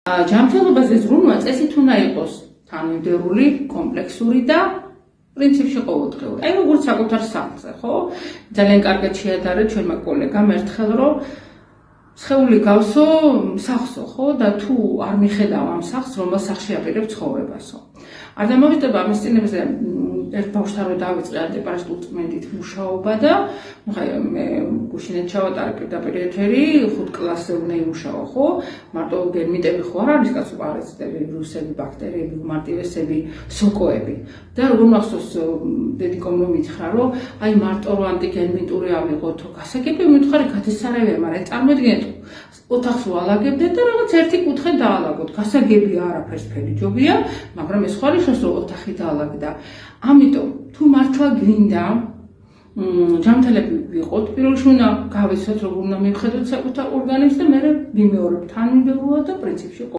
ჯანმრთელობაზე ზრუნვა წესით უნდა იყოს თანმიმდევრული, კომპლექსური და პრინციპში ყოველდღიური. აი როგორც საკუთარ სახლზე, ხო? ძალიან კარგად შეადარა ჩვენმა კოლეგამ ერთხელ, რომ სხეული გავსო სახლსო, ხო? და თუ არ მიხედავ ამ სახლს, რომელ სახლში აპირებ ცხოვრებასო. არ დამოვიწყება ამის წინებზე ერთ ბავშვთან რომ დავიწყე ანტიპარაზიტულ წმენდით მუშაობა და მე გუშინად ჩავატარე პირდაპირ ეთერი 5 კლასზე უნდა იმუშაო, ხო? მარტო გერმიტები ხო არ არის კაცო პარაზიტები, ვირუსები, ბაქტერიები, უმარტივესები, სოკოები. და როგორ მახსოვს დედიკომ რომ მითხრა, რომ აი მარტო რომ ანტიგერმიტური ავიღოთო, გასაგები მითხარი გადასარევია, მაგრამ წარმოიდგინეთ ოთახს ვალაგებდეთ და რაღაც ერთი კუთხე დაალაგოთ. გასაგებია არაფერს ფერი ჯობია, მაგრამ ეს ხარ ნიშნავს რომ ოთახი დაალაგდა. ამიტომ თუ მართლა გინდა ჯანმრთელები ვიყოთ, პირველ რიგში უნდა გავიცოთ როგორ უნდა მივხედოთ საკუთარ ორგანიზმს და მე ვიმეორებ თანმიმდევრულად და პრინციპში